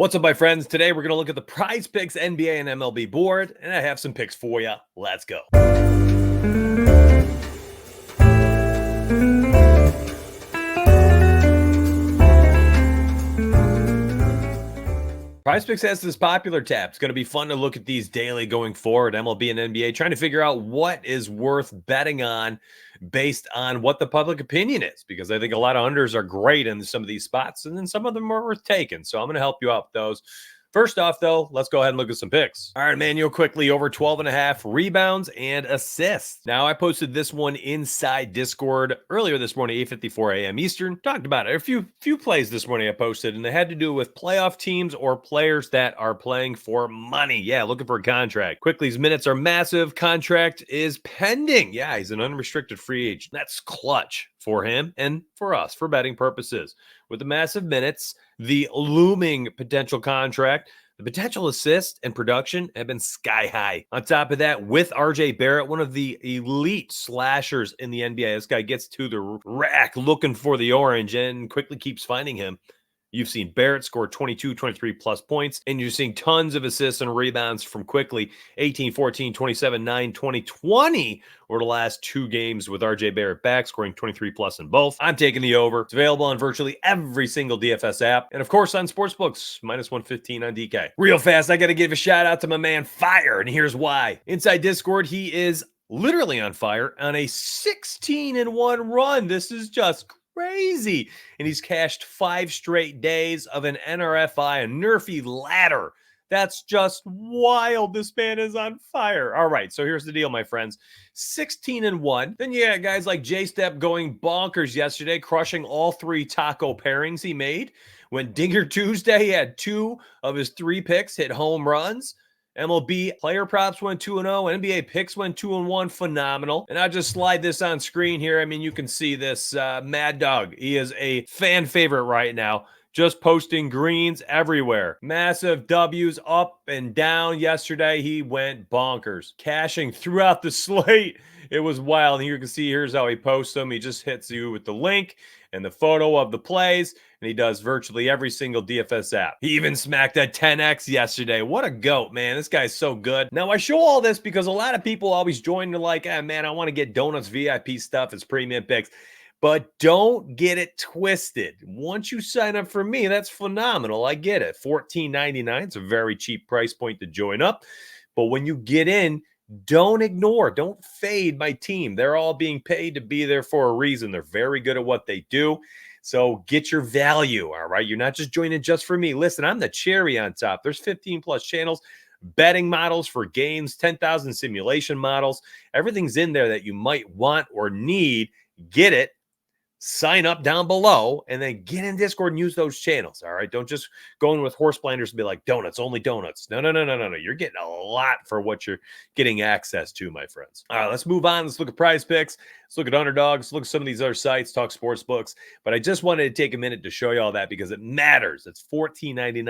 What's up, my friends? Today we're going to look at the Prizepicks NBA and MLB board, and I have some picks for you. Let's go. Prizepicks has this popular tab. It's going to be fun to look at these daily going forward, MLB and NBA, trying to figure out what is worth betting on based on what the public opinion is, because I think a lot of unders are great in some of these spots, and then some of them are worth taking. So I'm going to help you out with those. First off, though, let's go ahead and look at some picks. All right, Emmanuel, quickly over 12.5 rebounds and assists. Now, I posted this one inside Discord earlier this morning, 8:54 a.m. Eastern. Talked about it. A few plays this morning I posted, and they had to do with playoff teams or players that are playing for money. Yeah, looking for a contract. Quickly's minutes are massive. Contract is pending. Yeah, he's an unrestricted free agent. That's clutch for him and for us for betting purposes. With the massive minutes, the looming potential contract, the potential assist and production have been sky high. On top of that, with RJ Barrett, one of the elite slashers in the NBA, this guy gets to the rack looking for the orange and quickly keeps finding him. You've seen Barrett score 22, 23 plus points, and you're seeing tons of assists and rebounds from Quickly, 18, 14, 27, 9, 20, 20 over the last two games with RJ Barrett back, scoring 23 plus in both. I'm taking the over. It's available on virtually every single DFS app, and of course on sportsbooks, minus 115 on DK. Real fast, I got to give a shout out to my man Fire, and here's why. Inside Discord, he is literally on fire on a 16-1 run. This is just crazy. And he's cashed 5 straight days of an NRFI, a Nerfy ladder. That's just wild. This man is on fire. All right, so here's the deal, my friends. 16-1. Then you got guys like J-Step going bonkers yesterday, crushing all 3 taco pairings he made. When Dinger Tuesday, he had 2 of his 3 picks hit home runs. MLB player props went 2-0. NBA picks went 2-1. Phenomenal. And I'll just slide this on screen here. I mean, you can see this Mad Dog. He is a fan favorite right now. Just posting greens everywhere. Massive W's up and down yesterday. He went bonkers. Cashing throughout the slate. It was wild. And you can see here's how he posts them. He just hits you with the link and the photo of the plays, and he does virtually every single DFS app. He even smacked a 10X yesterday. What a goat, man. This guy's so good. Now, I show all this because a lot of people always join. They're like, man, I want to get Donuts VIP stuff. It's premium picks. But don't get it twisted. Once you sign up for me, that's phenomenal. I get it. $14.99. It's a very cheap price point to join up. But when you get in, don't ignore, don't fade my team. They're all being paid to be there for a reason. They're very good at what they do. So get your value, all right? You're not just joining just for me. Listen, I'm the cherry on top. There's 15 plus channels, betting models for games, 10,000 simulation models. Everything's in there that you might want or need. Get it. Sign up down below and then get in Discord and use those channels. All right. Don't just go in with horse blinders and be like, donuts, only donuts. No. You're getting a lot for what you're getting access to, my friends. All right, let's move on. Let's look at prize picks. Let's look at underdogs. Look at some of these other sites, talk sports books. But I just wanted to take a minute to show you all that because it matters. It's $14.99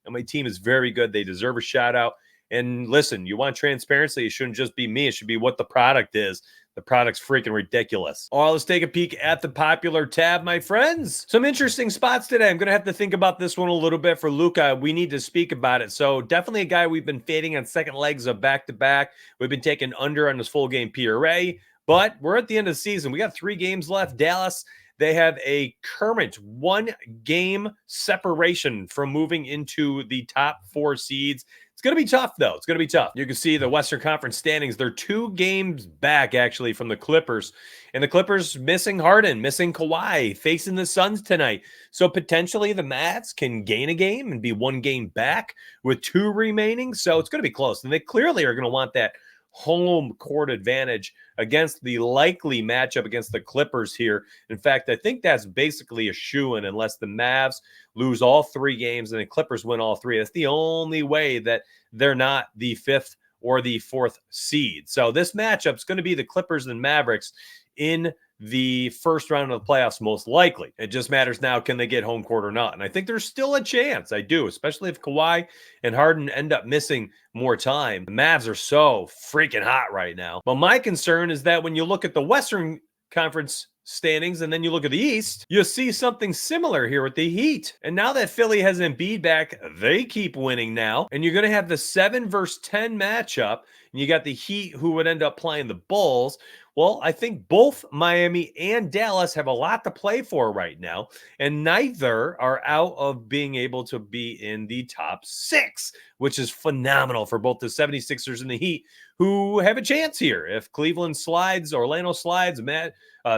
and my team is very good. They deserve a shout out. And listen, you want transparency. It shouldn't just be me. It should be what the product is. The product's freaking ridiculous. All right, let's take a peek at the popular tab, my friends. Some interesting spots today. I'm going to have to think about this one a little bit for Luka. We need to speak about it. So definitely a guy we've been fading on second legs of back-to-back. We've been taking under on this full game PRA, but we're at the end of the season. We got 3 games left. Dallas, they have a current 1-game separation from moving into the top 4 seeds. It's going to be tough, though. It's going to be tough. You can see the Western Conference standings. They're 2 games back, actually, from the Clippers. And the Clippers missing Harden, missing Kawhi, facing the Suns tonight. So potentially the Mavs can gain a game and be 1 game back with 2 remaining. So it's going to be close. And they clearly are going to want that home court advantage against the likely matchup against the Clippers here. In fact, I think that's basically a shoo-in unless the Mavs lose all 3 games and the Clippers win all 3. That's the only way that they're not the 5th or the 4th seed. So this matchup is going to be the Clippers and Mavericks in the first round of the playoffs, most likely. It just matters now, can they get home court or not? And I think there's still a chance. I do, especially if Kawhi and Harden end up missing more time. The Mavs are so freaking hot right now. But my concern is that when you look at the Western Conference standings and then you look at the East, you see something similar here with the Heat. And now that Philly has Embiid back, they keep winning now. And you're going to have the 7 versus 10 matchup. And you got the Heat who would end up playing the Bulls. Well, I think both Miami and Dallas have a lot to play for right now, and neither are out of being able to be in the top 6, which is phenomenal for both the 76ers and the Heat, who have a chance here. If Cleveland slides, Orlando slides,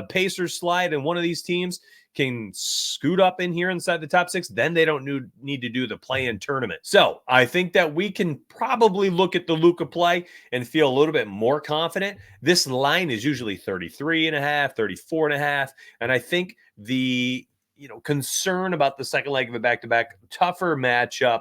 Pacers slide, and one of these teams can scoot up in here inside the top 6, then they don't need to do the play-in tournament. So I think that we can probably look at the Luka play and feel a little bit more confident. This line is usually 33.5, 34.5. And I think the concern about the second leg of a back-to-back, tougher matchup,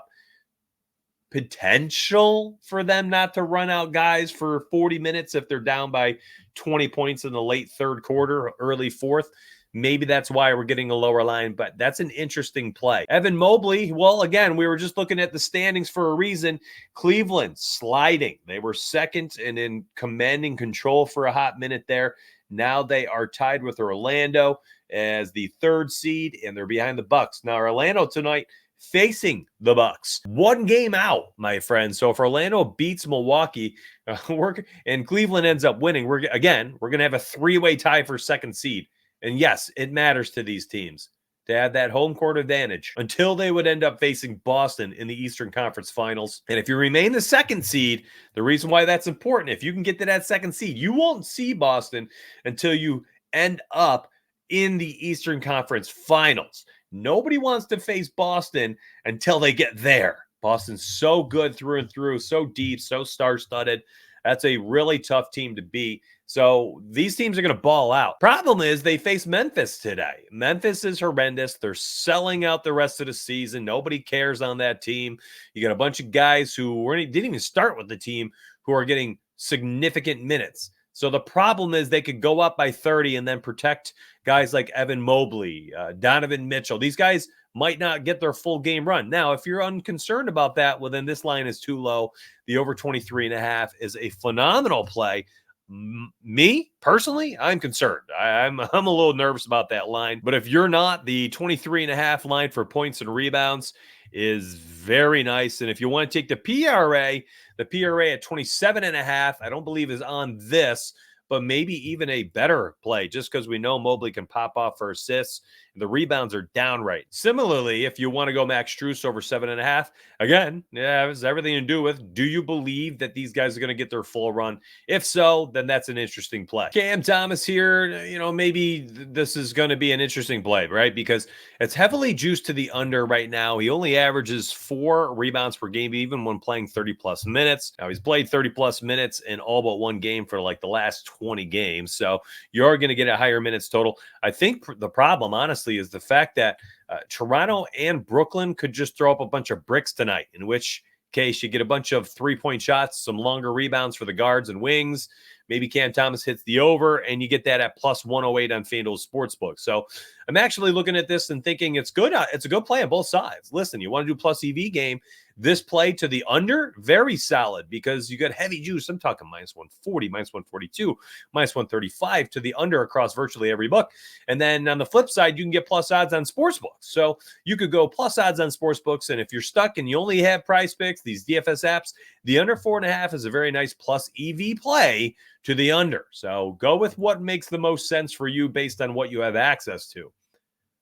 potential for them not to run out guys for 40 minutes if they're down by 20 points in the late third quarter, early fourth. Maybe that's why we're getting a lower line, but that's an interesting play. Evan Mobley, well, again, we were just looking at the standings for a reason. Cleveland sliding. They were second and in commanding control for a hot minute there. Now they are tied with Orlando as the 3rd seed, and they're behind the Bucks. Now, Orlando tonight facing the Bucks. 1 game out, my friend. So if Orlando beats Milwaukee and Cleveland ends up winning, we're going to have a 3-way tie for 2nd seed. And yes, it matters to these teams to have that home court advantage until they would end up facing Boston in the Eastern Conference Finals. And if you remain the 2nd seed, the reason why that's important, if you can get to that 2nd seed, you won't see Boston until you end up in the Eastern Conference Finals. Nobody wants to face Boston until they get there. Boston's so good through and through, so deep, so star-studded. That's a really tough team to beat. So these teams are going to ball out. Problem is they face Memphis today. Memphis is horrendous. They're selling out the rest of the season. Nobody cares on that team. You got a bunch of guys who didn't even start with the team who are getting significant minutes. So the problem is they could go up by 30 and then protect guys like Evan Mobley, Donovan Mitchell. These guys might not get their full game run. Now, if you're unconcerned about that, well, then this line is too low. The over 23.5 is a phenomenal play. Me, personally, I'm concerned. I'm a little nervous about that line. But if you're not, the 23.5 line for points and rebounds is very nice. And if you want to take the PRA at 27.5, I don't believe is on this, but maybe even a better play just because we know Mobley can pop off for assists. The rebounds are downright. Similarly, if you want to go Max Strus over 7.5, again, it has everything to do with, do you believe that these guys are going to get their full run? If so, then that's an interesting play. Cam Thomas here, maybe this is going to be an interesting play, right? Because it's heavily juiced to the under right now. He only averages 4 rebounds per game, even when playing 30-plus minutes. Now, he's played 30-plus minutes in all but 1 game for like the last 20 games. So you are going to get a higher minutes total. I think the problem, honestly, is the fact that Toronto and Brooklyn could just throw up a bunch of bricks tonight, in which case you get a bunch of 3-point shots, some longer rebounds for the guards and wings. Maybe Cam Thomas hits the over, and you get that at plus 108 on FanDuel Sportsbook. So I'm actually looking at this and thinking it's good. It's a good play on both sides. Listen, you want to do plus EV game, this play to the under, very solid because you got heavy juice. I'm talking minus 140, minus 142, minus 135 to the under across virtually every book. And then on the flip side, you can get plus odds on sportsbooks. So you could go plus odds on sportsbooks. And if you're stuck and you only have Prizepicks, these DFS apps, the under 4.5 is a very nice plus EV play to the under. So go with what makes the most sense for you based on what you have access to.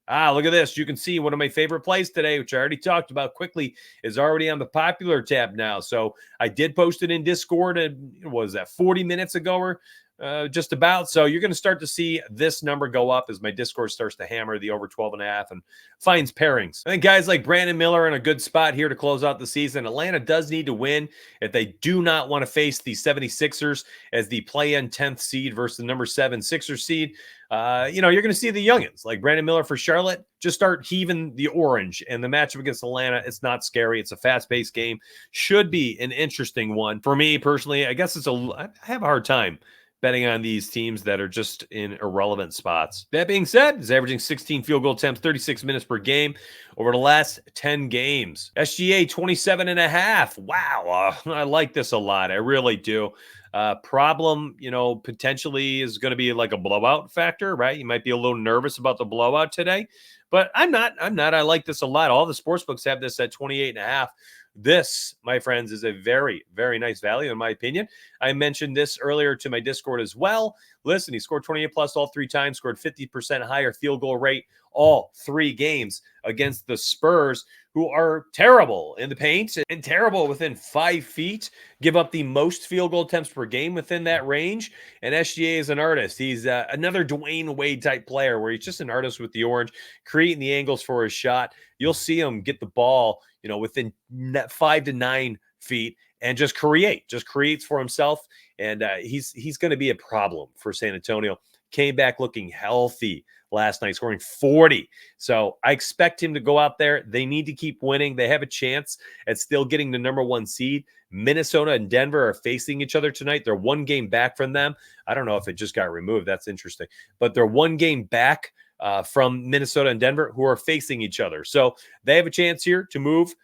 Look at this. You can see one of my favorite plays today, which I already talked about quickly, is already on the popular tab now. So I did post it in Discord, and what was that, 40 minutes ago or just about. So you're going to start to see this number go up as my Discord starts to hammer the over 12.5 and finds pairings. I think guys like Brandon Miller are in a good spot here to close out the season. Atlanta does need to win if they do not want to face the 76ers as the play-in 10th seed versus the number 7 Sixers seed. You're going to see the youngins like Brandon Miller for Charlotte just start heaving the orange, and the matchup against Atlanta, it's not scary. It's a fast-paced game. Should be an interesting one. For me personally, I guess I have a hard time betting on these teams that are just in irrelevant spots. That being said, he's averaging 16 field goal attempts, 36 minutes per game over the last 10 games. SGA 27.5. Wow. I like this a lot. I really do. Problem, potentially is going to be like a blowout factor, right? You might be a little nervous about the blowout today, but I'm not. I like this a lot. All the sports books have this at 28.5. This, my friends, is a very, very nice value in my opinion. I mentioned this earlier to my Discord as well. Listen, he scored 28 plus all 3 times, scored 50% higher field goal rate all 3 games against the Spurs, who are terrible in the paint and terrible within 5 feet, give up the most field goal attempts per game within that range. And SGA is an artist. He's another Dwayne Wade type player where he's just an artist with the orange, creating the angles for his shot. You'll see him get the ball, within 5 to 9 feet and just creates for himself. And he's going to be a problem for San Antonio. Came back looking healthy last night, scoring 40. So I expect him to go out there. They need to keep winning. They have a chance at still getting the #1 seed. Minnesota and Denver are facing each other tonight. They're 1 game back from them. I don't know if it just got removed. That's interesting. But they're 1 game back from Minnesota and Denver, who are facing each other. So they have a chance here to move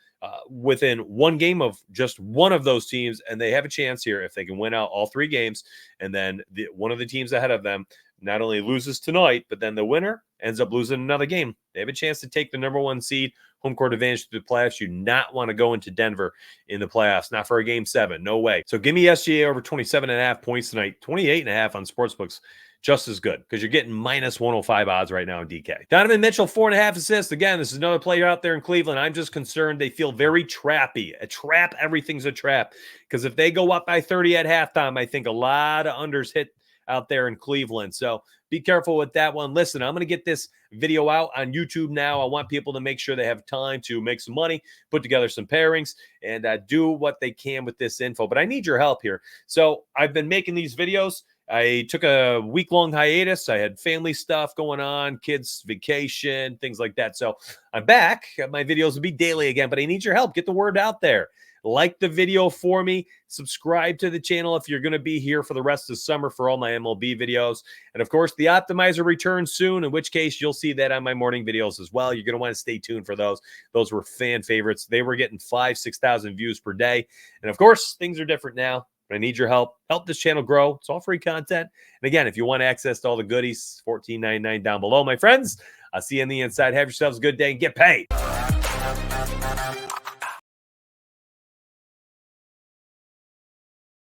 within 1 game of just one of those teams. And they have a chance here if they can win out all 3 games. And then one of the teams ahead of them not only loses tonight, but then the winner ends up losing another game. They have a chance to take the #1 seed, home court advantage to the playoffs. You do not want to go into Denver in the playoffs, not for a game 7. No way. So give me SGA over 27.5 points tonight, 28.5 on sportsbooks. Just as good because you're getting -105 odds right now in DK. Donovan Mitchell, 4.5 assists. Again, this is another player out there in Cleveland. I'm just concerned they feel very trappy. A trap, everything's a trap. Because if they go up by 30 at halftime, I think a lot of unders hit out there in Cleveland. So be careful with that one. Listen, I'm going to get this video out on YouTube now. I want people to make sure they have time to make some money, put together some pairings, and do what they can with this info. But I need your help here. So I've been making these videos. I took a week-long hiatus. I had family stuff going on, kids' vacation, things like that. So I'm back. My videos will be daily again, but I need your help. Get the word out there. Like the video for me. Subscribe to the channel if you're going to be here for the rest of the summer for all my MLB videos. And, of course, the Optimizer returns soon, in which case you'll see that on my morning videos as well. You're going to want to stay tuned for those. Those were fan favorites. They were getting 5,000 to 6,000 views per day. And, of course, things are different now. But I need your help. Help this channel grow. It's all free content. And again, if you want access to all the goodies, $14.99 down below, my friends. I'll see you on the inside. Have yourselves a good day and get paid.